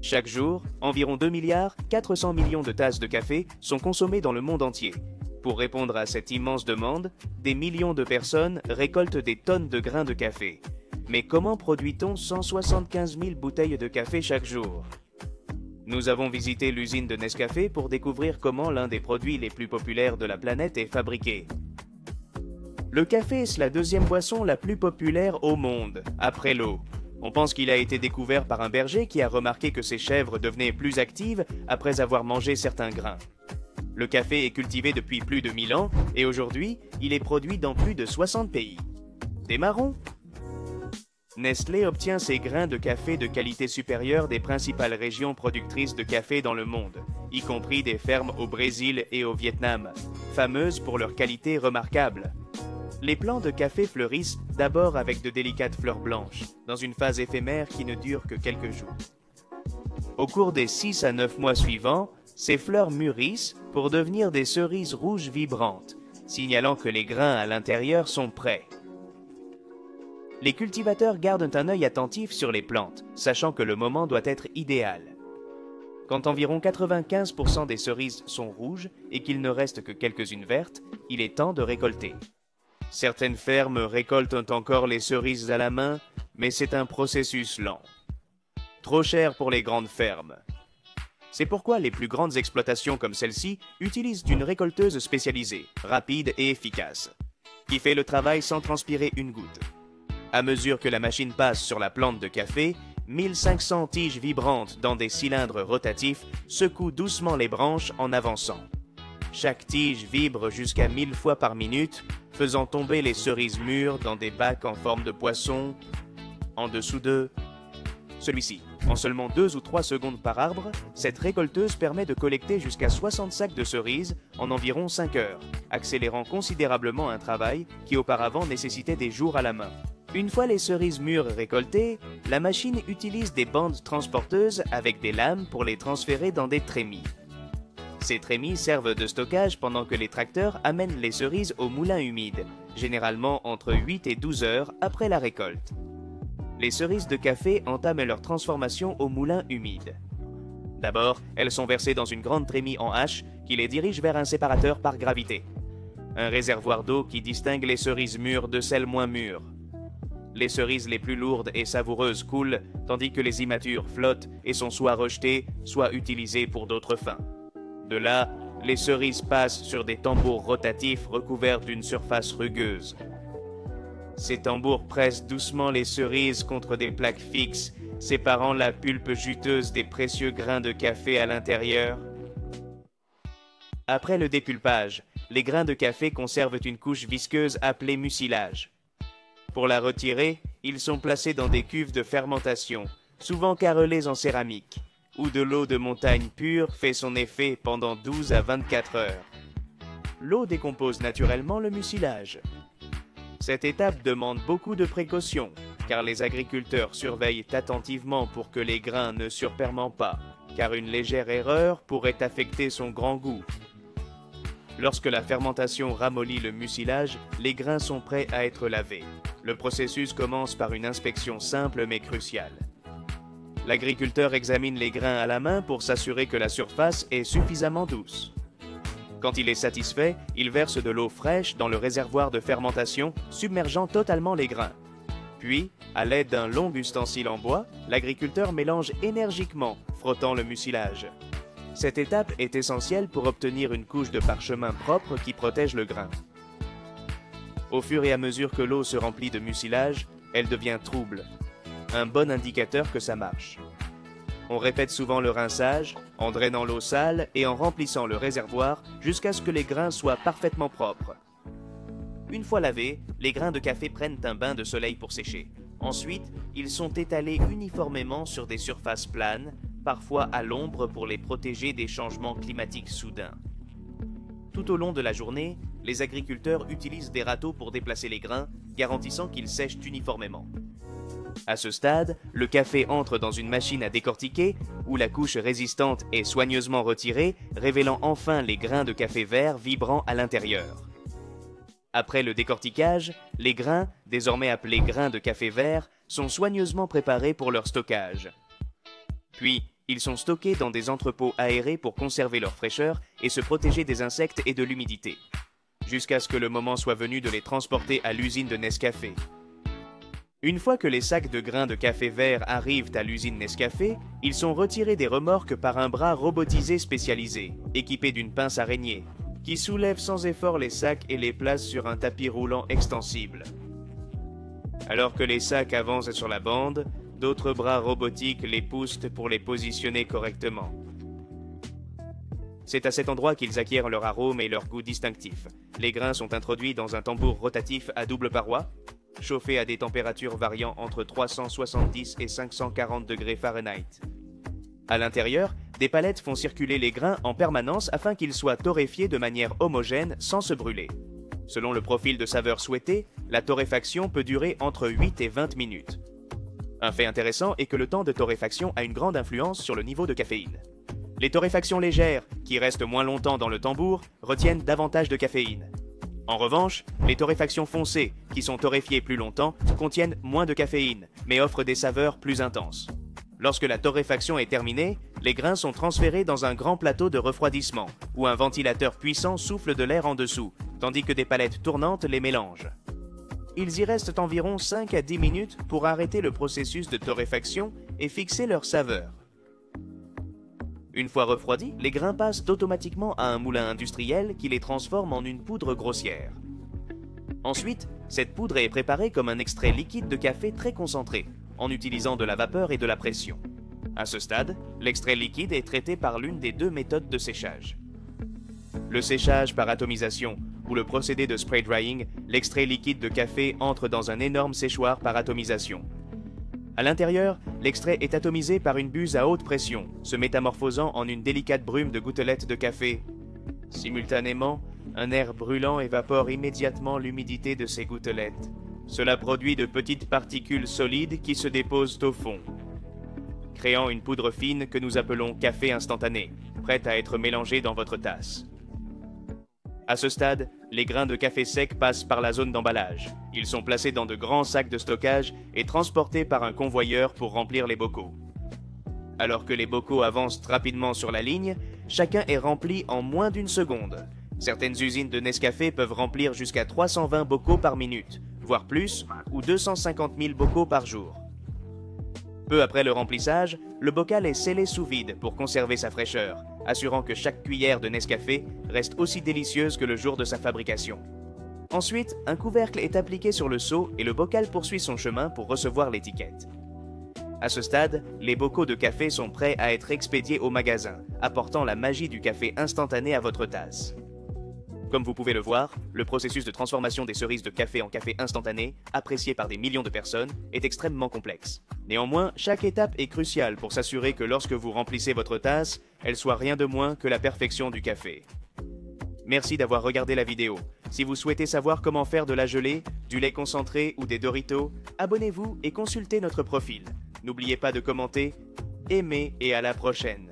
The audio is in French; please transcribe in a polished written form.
Chaque jour, environ 2 milliards 400 millions de tasses de café sont consommées dans le monde entier. Pour répondre à cette immense demande, des millions de personnes récoltent des tonnes de grains de café. Mais comment produit-on 175 000 bouteilles de café chaque jour? Nous avons visité l'usine de Nescafé pour découvrir comment l'un des produits les plus populaires de la planète est fabriqué. Le café est la deuxième boisson la plus populaire au monde, après l'eau. On pense qu'il a été découvert par un berger qui a remarqué que ses chèvres devenaient plus actives après avoir mangé certains grains. Le café est cultivé depuis plus de 1000 ans et aujourd'hui, il est produit dans plus de 60 pays. Démarrons! Nestlé obtient ses grains de café de qualité supérieure des principales régions productrices de café dans le monde, y compris des fermes au Brésil et au Vietnam, fameuses pour leur qualité remarquable. Les plants de café fleurissent d'abord avec de délicates fleurs blanches, dans une phase éphémère qui ne dure que quelques jours. Au cours des 6 à 9 mois suivants, ces fleurs mûrissent pour devenir des cerises rouges vibrantes, signalant que les grains à l'intérieur sont prêts. Les cultivateurs gardent un œil attentif sur les plantes, sachant que le moment doit être idéal. Quand environ 95% des cerises sont rouges et qu'il ne reste que quelques-unes vertes, il est temps de récolter. Certaines fermes récoltent encore les cerises à la main, mais c'est un processus lent. Trop cher pour les grandes fermes. C'est pourquoi les plus grandes exploitations comme celle-ci utilisent une récolteuse spécialisée, rapide et efficace, qui fait le travail sans transpirer une goutte. À mesure que la machine passe sur la plante de café, 1500 tiges vibrantes dans des cylindres rotatifs secouent doucement les branches en avançant. Chaque tige vibre jusqu'à 1000 fois par minute, faisant tomber les cerises mûres dans des bacs en forme de poisson, en dessous de celui-ci. En seulement 2 ou 3 secondes par arbre, cette récolteuse permet de collecter jusqu'à 60 sacs de cerises en environ 5 heures, accélérant considérablement un travail qui auparavant nécessitait des jours à la main. Une fois les cerises mûres récoltées, la machine utilise des bandes transporteuses avec des lames pour les transférer dans des trémies. Ces trémies servent de stockage pendant que les tracteurs amènent les cerises au moulin humide, généralement entre 8 et 12 heures après la récolte. Les cerises de café entament leur transformation au moulin humide. D'abord, elles sont versées dans une grande trémie en H qui les dirige vers un séparateur par gravité. Un réservoir d'eau qui distingue les cerises mûres de celles moins mûres. Les cerises les plus lourdes et savoureuses coulent, tandis que les immatures flottent et sont soit rejetées, soit utilisées pour d'autres fins. De là, les cerises passent sur des tambours rotatifs recouverts d'une surface rugueuse. Ces tambours pressent doucement les cerises contre des plaques fixes, séparant la pulpe juteuse des précieux grains de café à l'intérieur. Après le dépulpage, les grains de café conservent une couche visqueuse appelée mucilage. Pour la retirer, ils sont placés dans des cuves de fermentation, souvent carrelées en céramique, où de l'eau de montagne pure fait son effet pendant 12 à 24 heures. L'eau décompose naturellement le mucilage. Cette étape demande beaucoup de précautions, car les agriculteurs surveillent attentivement pour que les grains ne surperment pas, car une légère erreur pourrait affecter son grand goût. Lorsque la fermentation ramollit le mucilage, les grains sont prêts à être lavés. Le processus commence par une inspection simple mais cruciale. L'agriculteur examine les grains à la main pour s'assurer que la surface est suffisamment douce. Quand il est satisfait, il verse de l'eau fraîche dans le réservoir de fermentation, submergeant totalement les grains. Puis, à l'aide d'un long ustensile en bois, l'agriculteur mélange énergiquement, frottant le mucilage. Cette étape est essentielle pour obtenir une couche de parchemin propre qui protège le grain. Au fur et à mesure que l'eau se remplit de mucilage, elle devient trouble. Un bon indicateur que ça marche. On répète souvent le rinçage, en drainant l'eau sale et en remplissant le réservoir jusqu'à ce que les grains soient parfaitement propres. Une fois lavés, les grains de café prennent un bain de soleil pour sécher. Ensuite, ils sont étalés uniformément sur des surfaces planes, parfois à l'ombre pour les protéger des changements climatiques soudains. Tout au long de la journée, les agriculteurs utilisent des râteaux pour déplacer les grains, garantissant qu'ils sèchent uniformément. À ce stade, le café entre dans une machine à décortiquer, où la couche résistante est soigneusement retirée, révélant enfin les grains de café vert vibrants à l'intérieur. Après le décortiquage, les grains, désormais appelés grains de café vert, sont soigneusement préparés pour leur stockage. Puis, Ils sont stockés dans des entrepôts aérés pour conserver leur fraîcheur et se protéger des insectes et de l'humidité, jusqu'à ce que le moment soit venu de les transporter à l'usine de Nescafé. Une fois que les sacs de grains de café vert arrivent à l'usine Nescafé, ils sont retirés des remorques par un bras robotisé spécialisé, équipé d'une pince araignée, qui soulève sans effort les sacs et les place sur un tapis roulant extensible. Alors que les sacs avancent sur la bande, d'autres bras robotiques les poussent pour les positionner correctement. C'est à cet endroit qu'ils acquièrent leur arôme et leur goût distinctifs. Les grains sont introduits dans un tambour rotatif à double paroi, chauffé à des températures variant entre 370 et 540 degrés Fahrenheit. À l'intérieur, des palettes font circuler les grains en permanence afin qu'ils soient torréfiés de manière homogène sans se brûler. Selon le profil de saveur souhaité, la torréfaction peut durer entre 8 et 20 minutes. Un fait intéressant est que le temps de torréfaction a une grande influence sur le niveau de caféine. Les torréfactions légères, qui restent moins longtemps dans le tambour, retiennent davantage de caféine. En revanche, les torréfactions foncées, qui sont torréfiées plus longtemps, contiennent moins de caféine, mais offrent des saveurs plus intenses. Lorsque la torréfaction est terminée, les grains sont transférés dans un grand plateau de refroidissement, où un ventilateur puissant souffle de l'air en dessous, tandis que des palettes tournantes les mélangent. Ils y restent environ 5 à 10 minutes pour arrêter le processus de torréfaction et fixer leur saveur. Une fois refroidis, les grains passent automatiquement à un moulin industriel qui les transforme en une poudre grossière. Ensuite, cette poudre est préparée comme un extrait liquide de café très concentré, en utilisant de la vapeur et de la pression. À ce stade, l'extrait liquide est traité par l'une des deux méthodes de séchage. Le séchage par atomisation ou le procédé de spray drying, l'extrait liquide de café entre dans un énorme séchoir par atomisation. À l'intérieur, l'extrait est atomisé par une buse à haute pression, se métamorphosant en une délicate brume de gouttelettes de café. Simultanément, un air brûlant évapore immédiatement l'humidité de ces gouttelettes. Cela produit de petites particules solides qui se déposent au fond, créant une poudre fine que nous appelons café instantané, prête à être mélangée dans votre tasse. À ce stade, les grains de café sec passent par la zone d'emballage. Ils sont placés dans de grands sacs de stockage et transportés par un convoyeur pour remplir les bocaux. Alors que les bocaux avancent rapidement sur la ligne, chacun est rempli en moins d'une seconde. Certaines usines de Nescafé peuvent remplir jusqu'à 320 bocaux par minute, voire plus, ou 250 000 bocaux par jour. Peu après le remplissage, le bocal est scellé sous vide pour conserver sa fraîcheur, assurant que chaque cuillère de Nescafé reste aussi délicieuse que le jour de sa fabrication. Ensuite, un couvercle est appliqué sur le seau et le bocal poursuit son chemin pour recevoir l'étiquette. À ce stade, les bocaux de café sont prêts à être expédiés au magasin, apportant la magie du café instantané à votre tasse. Comme vous pouvez le voir, le processus de transformation des cerises de café en café instantané, apprécié par des millions de personnes, est extrêmement complexe. Néanmoins, chaque étape est cruciale pour s'assurer que lorsque vous remplissez votre tasse, elle soit rien de moins que la perfection du café. Merci d'avoir regardé la vidéo. Si vous souhaitez savoir comment faire de la gelée, du lait concentré ou des Doritos, abonnez-vous et consultez notre profil. N'oubliez pas de commenter, aimer et à la prochaine.